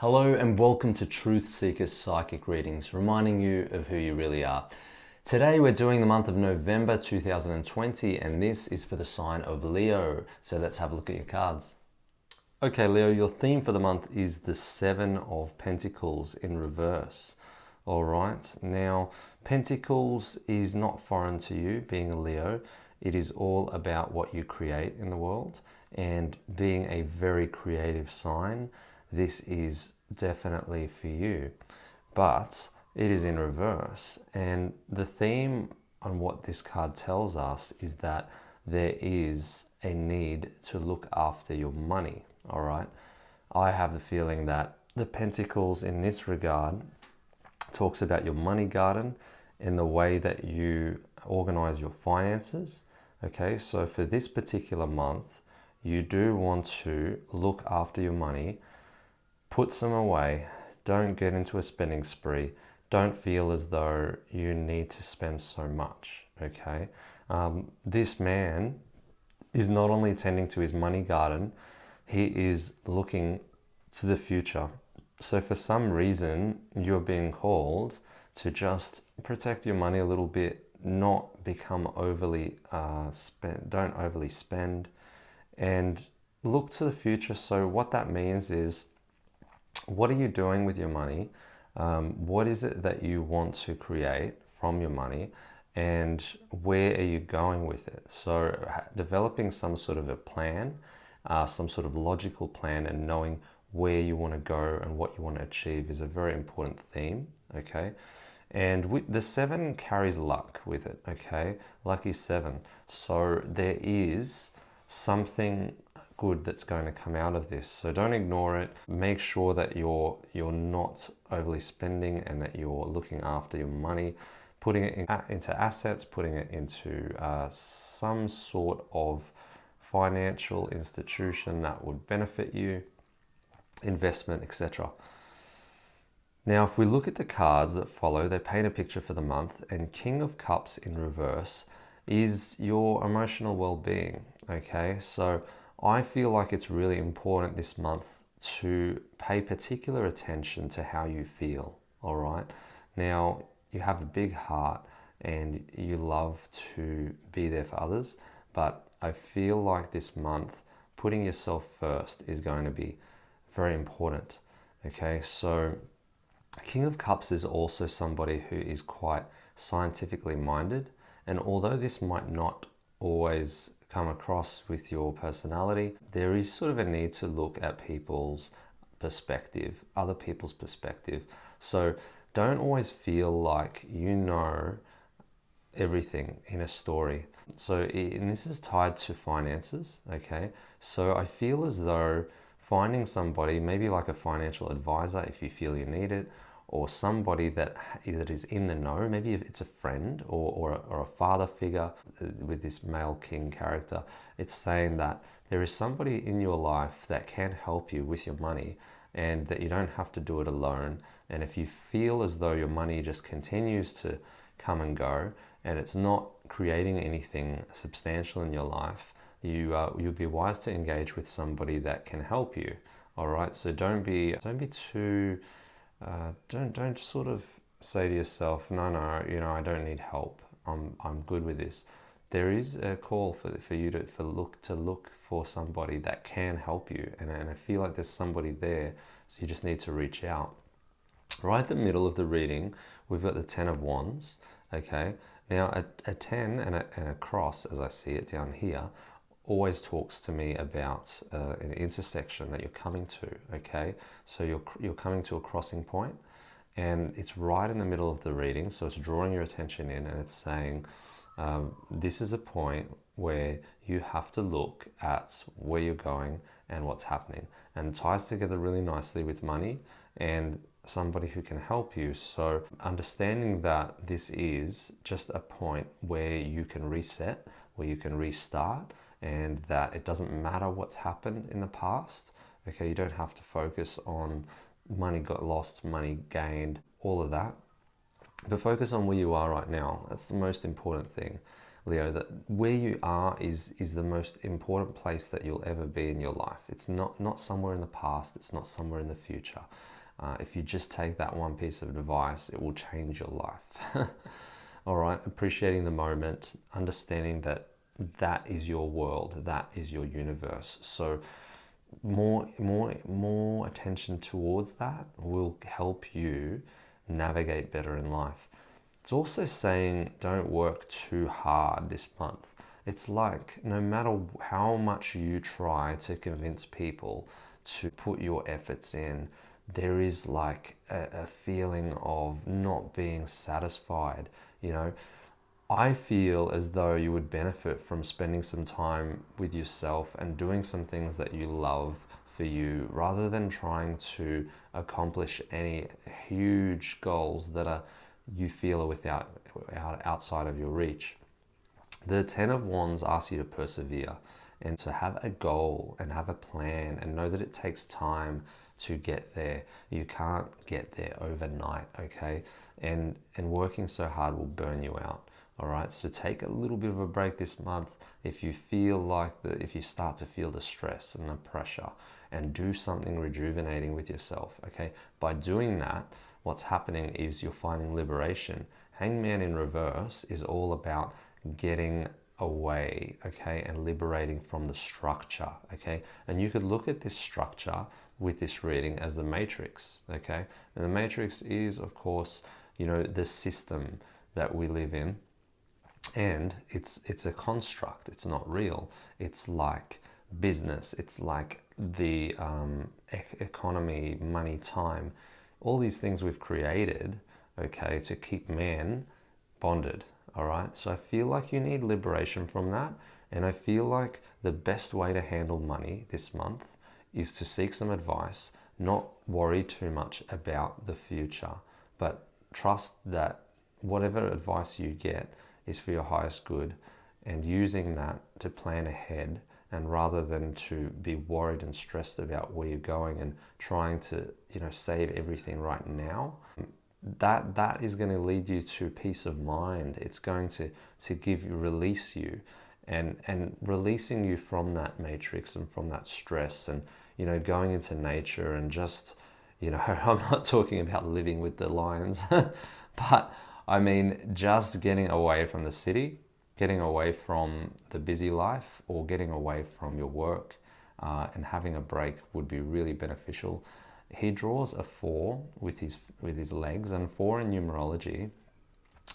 Hello and welcome to Truth Seekers Psychic Readings, reminding you of who you really are. Today we're doing the month of November 2020 and this is for the sign of Leo. So let's have a look at your cards. Okay Leo, your theme for the month is the Seven of Pentacles in reverse. Alright, now Pentacles is not foreign to you being a Leo. It is all about what you create in the world, and being a very creative sign, this is definitely for you, but it is in reverse. And the theme on what this card tells us is that there is a need to look after your money. All right, I have the feeling that the Pentacles in this regard talks about your money garden and the way that you organize your finances. Okay, so for this particular month, you do want to look after your money. Put some away. Don't get into a spending spree. Don't feel as though you need to spend so much, okay? This man is not only tending to his money garden, he is looking to the future. So for some reason, you're being called to just protect your money a little bit, not become overly don't overly spend, and look to the future. So what that means is, what are you doing with your money? What is it that you want to create from your money, and where are you going with it? So developing some sort of a plan, some sort of logical plan, and knowing where you want to go and what you want to achieve is a very important theme, okay? And the seven carries luck with it, okay? Lucky seven. So there is something good that's going to come out of this. So don't ignore it. Make sure that you're not overly spending and that you're looking after your money, putting it into assets, putting it into some sort of financial institution that would benefit you, investment, etc. Now, if we look at the cards that follow, they paint a picture for the month, and King of Cups in reverse is your emotional well-being, okay? So I feel like it's really important this month to pay particular attention to how you feel, all right? Now, you have a big heart and you love to be there for others, but I feel like this month, putting yourself first is going to be very important, okay? So King of Cups is also somebody who is quite scientifically minded, and although this might not always come across with your personality, there is sort of a need to look at people's perspective, other people's perspective. So don't always feel like you know everything in a story. So, and this is tied to finances, okay? So I feel as though finding somebody, maybe like a financial advisor if you feel you need it, or somebody that is in the know, maybe if it's a friend or a father figure with this male king character, it's saying that there is somebody in your life that can help you with your money and that you don't have to do it alone. And if you feel as though your money just continues to come and go and it's not creating anything substantial in your life, you'll be wise to engage with somebody that can help you. All right, so don't be too don't sort of say to yourself, no, I don't need help. I'm good with this. There is a call for you to look for somebody that can help you, and I feel like there's somebody there. So you just need to reach out. Right at the middle of the reading, we've got the Ten of Wands. Okay, now a 10 and a cross, as I see it down here, always talks to me about an intersection that you're coming to, okay? So you're coming to a crossing point, and it's right in the middle of the reading, so it's drawing your attention in, and it's saying this is a point where you have to look at where you're going and what's happening, and it ties together really nicely with money and somebody who can help you. So understanding that this is just a point where you can reset, where you can restart, and that it doesn't matter what's happened in the past, okay? You don't have to focus on money got lost, money gained, all of that, but focus on where you are right now. That's the most important thing. Leo, that where you are is the most important place that you'll ever be in your life. It's not somewhere in the past. It's not somewhere in the future. If you just take that one piece of advice, it will change your life. All right, appreciating the moment, understanding that that is your world, that is your universe. So more attention towards that will help you navigate better in life. It's also saying don't work too hard this month. It's like no matter how much you try to convince people to put your efforts in, there is like a feeling of not being satisfied. You know, I feel as though you would benefit from spending some time with yourself and doing some things that you love for you, rather than trying to accomplish any huge goals that are you feel are outside of your reach. The Ten of Wands asks you to persevere and to have a goal and have a plan and know that it takes time to get there. You can't get there overnight, okay? And working so hard will burn you out. All right, so take a little bit of a break this month if you feel like if you start to feel the stress and the pressure, and do something rejuvenating with yourself, okay? By doing that, what's happening is you're finding liberation. Hangman in reverse is all about getting away, okay, and liberating from the structure, okay? And you could look at this structure with this reading as the matrix, okay? And the matrix is, of course, you know, the system that we live in. And it's a construct. It's not real. It's like business. It's like the economy, money, time, all these things we've created, okay, to keep man bonded. All right. So I feel like you need liberation from that, and I feel like the best way to handle money this month is to seek some advice, not worry too much about the future, but trust that whatever advice you get is for your highest good, and using that to plan ahead, and rather than to be worried and stressed about where you're going and trying to, you know, save everything right now, that is going to lead you to peace of mind. It's going to give you, release you, and releasing you from that matrix and from that stress, and, you know, going into nature and just, you know, I'm not talking about living with the lions, but I mean, just getting away from the city, getting away from the busy life, or getting away from your work, and having a break would be really beneficial. He draws a 4 with his legs, and 4 in numerology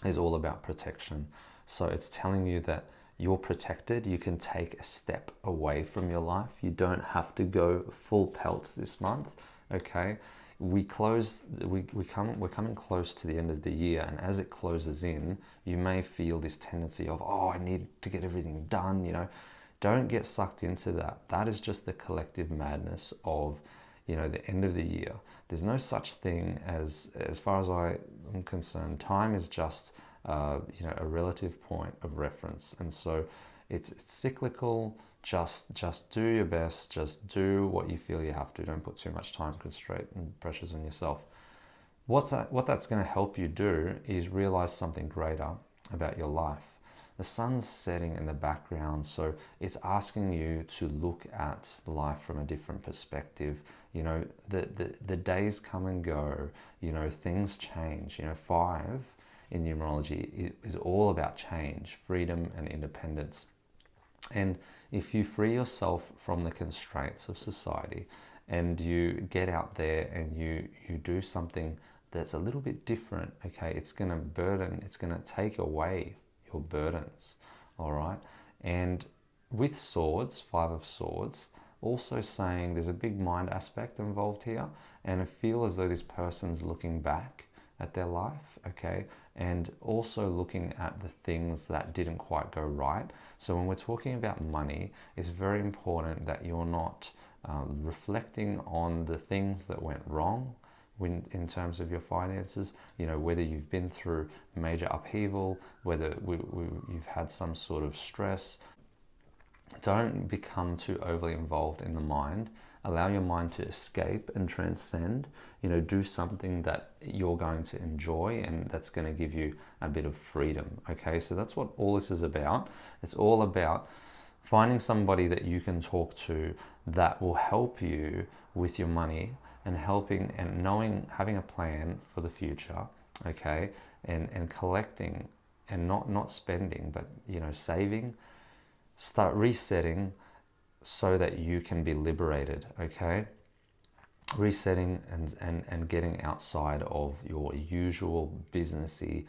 is all about protection. So it's telling you that you're protected. You can take a step away from your life. You don't have to go full pelt this month, okay? We're coming close to the end of the year, and as it closes in, you may feel this tendency of, oh, I need to get everything done, you know. Don't get sucked into that. That is just the collective madness of, you know, the end of the year. There's no such thing as far as I am concerned, time is just, you know, a relative point of reference, and so it's cyclical. Just do your best. Just do what you feel you have to. Don't put too much time constraint and pressures on yourself. What that's going to help you do is realize something greater about your life. The sun's setting in the background, so it's asking you to look at life from a different perspective. You know, the days come and go. You know, things change. You know, 5 in numerology is all about change, freedom, and independence. And if you free yourself from the constraints of society, and you get out there and you do something that's a little bit different, okay, it's going to take away your burdens, all right? And with swords, 5 of swords, also saying there's a big mind aspect involved here, and I feel as though this person's looking back at their life, okay, and also looking at the things that didn't quite go right. So when we're talking about money, it's very important that you're not reflecting on the things that went wrong in terms of your finances, you know, whether you've been through major upheaval, whether you've had some sort of stress. Don't become too overly involved in the mind. Allow your mind to escape and transcend. Do something that you're going to enjoy and that's going to give you a bit of freedom. Okay, so that's what all this is about. It's all about finding somebody that you can talk to that will help you with your money and helping and having a plan for the future. Okay, and collecting and not spending, but saving. Start resetting so that you can be liberated. Okay, resetting and getting outside of your usual businessy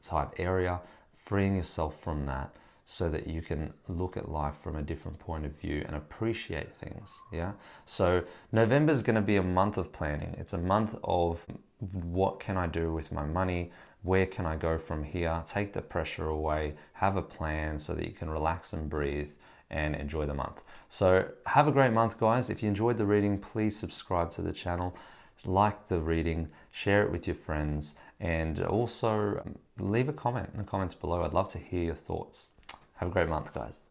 type area, freeing yourself from that so that you can look at life from a different point of view and appreciate things. Yeah, so November is going to be a month of planning. It's a month of what can I do with my money, where can I go from here, take the pressure away, have a plan so that you can relax and breathe and enjoy the month. So have a great month, guys. If you enjoyed the reading, please subscribe to the channel, like the reading, share it with your friends, and also leave a comment in the comments below. I'd love to hear your thoughts. Have a great month, guys.